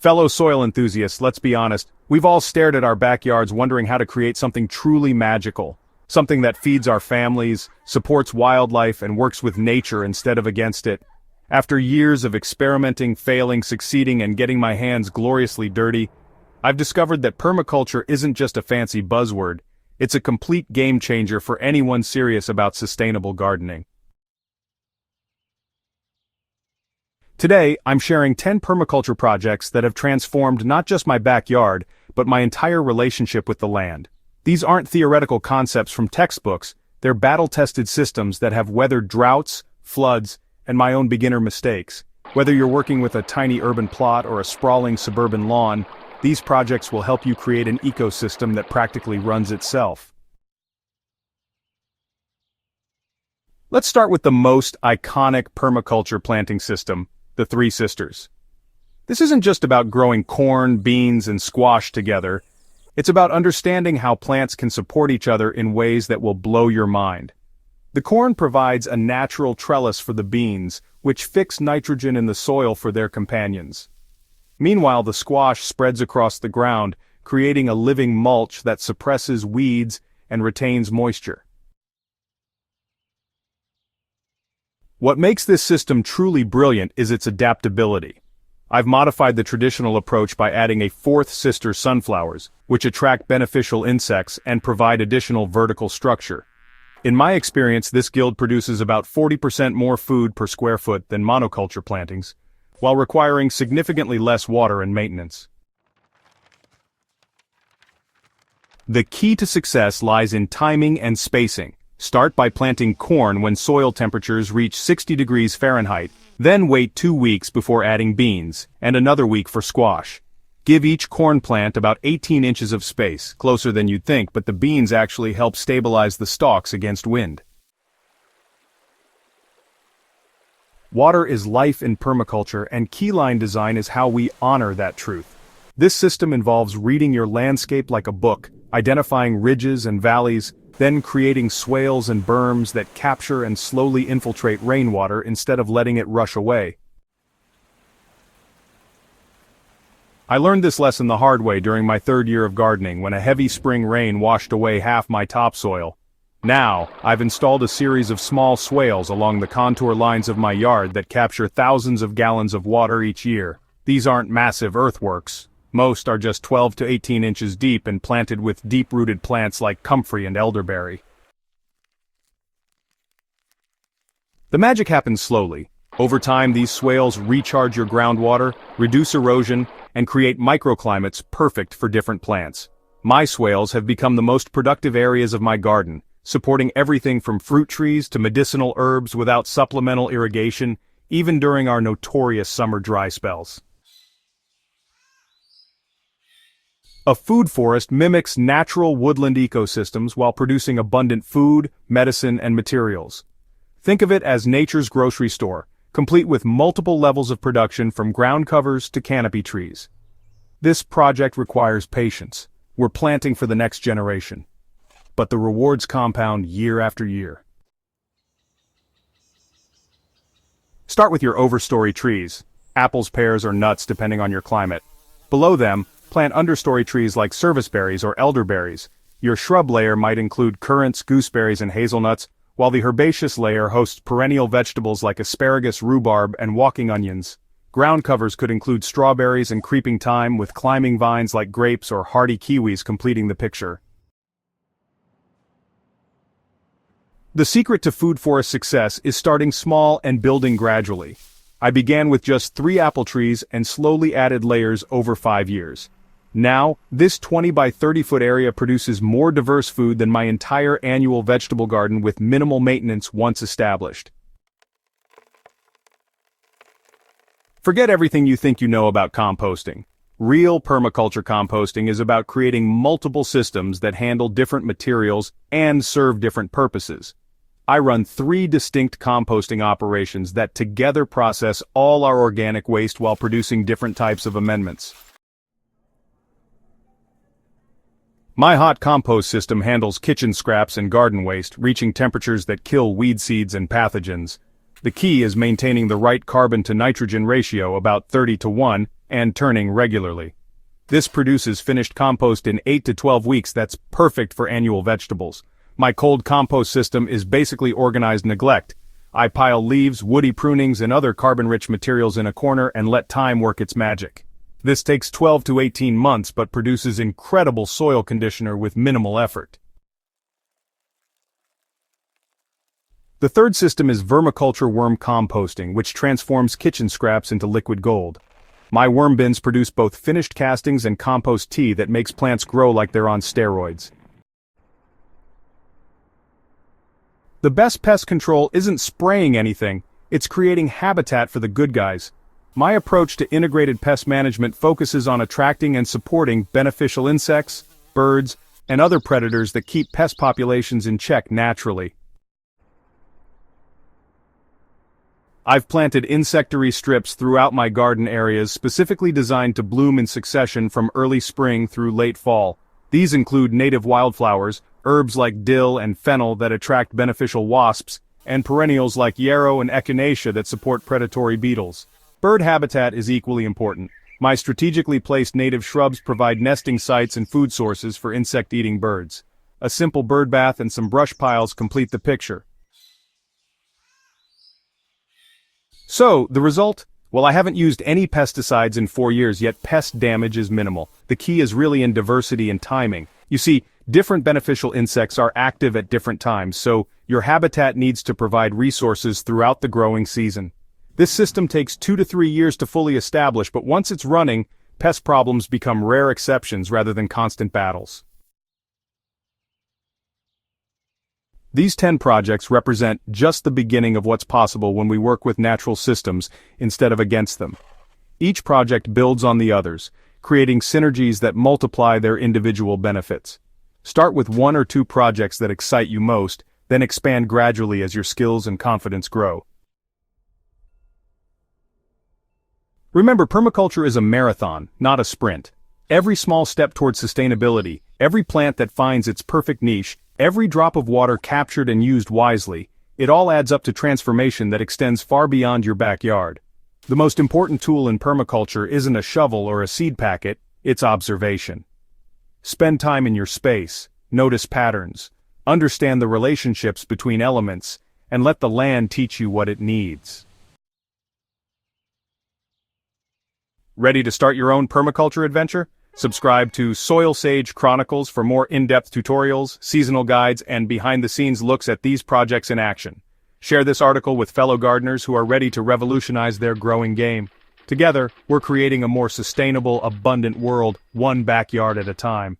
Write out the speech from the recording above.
Fellow soil enthusiasts, let's be honest, we've all stared at our backyards wondering how to create something truly magical. Something that feeds our families, supports wildlife, and works with nature instead of against it. After years of experimenting, failing, succeeding, and getting my hands gloriously dirty, I've discovered that permaculture isn't just a fancy buzzword, it's a complete game changer for anyone serious about sustainable gardening. Today, I'm sharing 10 permaculture projects that have transformed not just my backyard, but my entire relationship with the land. These aren't theoretical concepts from textbooks, they're battle-tested systems that have weathered droughts, floods, and my own beginner mistakes. Whether you're working with a tiny urban plot or a sprawling suburban lawn, these projects will help you create an ecosystem that practically runs itself. Let's start with the most iconic permaculture planting system, the Three Sisters. This isn't just about growing corn, beans, and squash together. It's about understanding how plants can support each other in ways that will blow your mind. The corn provides a natural trellis for the beans, which fix nitrogen in the soil for their companions. Meanwhile, the squash spreads across the ground, creating a living mulch that suppresses weeds and retains moisture. What makes this system truly brilliant is its adaptability. I've modified the traditional approach by adding a fourth sister sunflowers, which attract beneficial insects and provide additional vertical structure. In my experience, this guild produces about 40% more food per square foot than monoculture plantings, while requiring significantly less water and maintenance. The key to success lies in timing and spacing. Start by planting corn when soil temperatures reach 60 degrees Fahrenheit, then wait 2 weeks before adding beans, and another week for squash. Give each corn plant about 18 inches of space, closer than you'd think, but the beans actually help stabilize the stalks against wind. Water is life in permaculture, and keyline design is how we honor that truth. This system involves reading your landscape like a book, identifying ridges and valleys, then creating swales and berms that capture and slowly infiltrate rainwater instead of letting it rush away. I learned this lesson the hard way during my 3rd year of gardening when a heavy spring rain washed away half my topsoil. Now, I've installed a series of small swales along the contour lines of my yard that capture thousands of gallons of water each year. These aren't massive earthworks. Most are just 12 to 18 inches deep and planted with deep-rooted plants like comfrey and elderberry. The magic happens slowly. Over time, these swales recharge your groundwater, reduce erosion, and create microclimates perfect for different plants. My swales have become the most productive areas of my garden, supporting everything from fruit trees to medicinal herbs without supplemental irrigation, even during our notorious summer dry spells. A food forest mimics natural woodland ecosystems while producing abundant food, medicine, and materials. Think of it as nature's grocery store, complete with multiple levels of production from ground covers to canopy trees. This project requires patience. We're planting for the next generation. But the rewards compound year after year. Start with your overstory trees, apples, pears, or nuts depending on your climate. Below them, plant understory trees like serviceberries or elderberries. Your shrub layer might include currants, gooseberries, and hazelnuts, while the herbaceous layer hosts perennial vegetables like asparagus, rhubarb, and walking onions. Ground covers could include strawberries and creeping thyme, with climbing vines like grapes or hardy kiwis completing the picture. The secret to food forest success is starting small and building gradually. I began with just 3 apple trees and slowly added layers over 5 years. Now, this 20 by 30 foot area produces more diverse food than my entire annual vegetable garden with minimal maintenance once established. Forget everything you think you know about composting. Real permaculture composting is about creating multiple systems that handle different materials and serve different purposes. I run 3 distinct composting operations that together process all our organic waste while producing different types of amendments. My hot compost system handles kitchen scraps and garden waste, reaching temperatures that kill weed seeds and pathogens. The key is maintaining the right carbon to nitrogen ratio, about 30 to 1, and turning regularly. This produces finished compost in 8 to 12 weeks that's perfect for annual vegetables. My cold compost system is basically organized neglect. I pile leaves, woody prunings, and other carbon-rich materials in a corner and let time work its magic. This takes 12 to 18 months but produces incredible soil conditioner with minimal effort. The third system is vermiculture worm composting, which transforms kitchen scraps into liquid gold. My worm bins produce both finished castings and compost tea that makes plants grow like they're on steroids. The best pest control isn't spraying anything, it's creating habitat for the good guys. My approach to integrated pest management focuses on attracting and supporting beneficial insects, birds, and other predators that keep pest populations in check naturally. I've planted insectary strips throughout my garden areas specifically designed to bloom in succession from early spring through late fall. These include native wildflowers, herbs like dill and fennel that attract beneficial wasps, and perennials like yarrow and echinacea that support predatory beetles. Bird habitat is equally important. My strategically placed native shrubs provide nesting sites and food sources for insect-eating birds. A simple bird bath and some brush piles complete the picture. So, the result? Well, I haven't used any pesticides in 4 years, yet pest damage is minimal. The key is really in diversity and timing. You see, different beneficial insects are active at different times, so your habitat needs to provide resources throughout the growing season. This system takes 2 to 3 years to fully establish, but once it's running, pest problems become rare exceptions rather than constant battles. These 10 projects represent just the beginning of what's possible when we work with natural systems instead of against them. Each project builds on the others, creating synergies that multiply their individual benefits. Start with 1 or 2 projects that excite you most, then expand gradually as your skills and confidence grow. Remember, permaculture is a marathon, not a sprint. Every small step towards sustainability, every plant that finds its perfect niche, every drop of water captured and used wisely, it all adds up to transformation that extends far beyond your backyard. The most important tool in permaculture isn't a shovel or a seed packet, it's observation. Spend time in your space, notice patterns, understand the relationships between elements, and let the land teach you what it needs. Ready to start your own permaculture adventure? Subscribe to Soil Sage Chronicles for more in-depth tutorials, seasonal guides, and behind-the-scenes looks at these projects in action. Share this article with fellow gardeners who are ready to revolutionize their growing game. Together, we're creating a more sustainable, abundant world, one backyard at a time.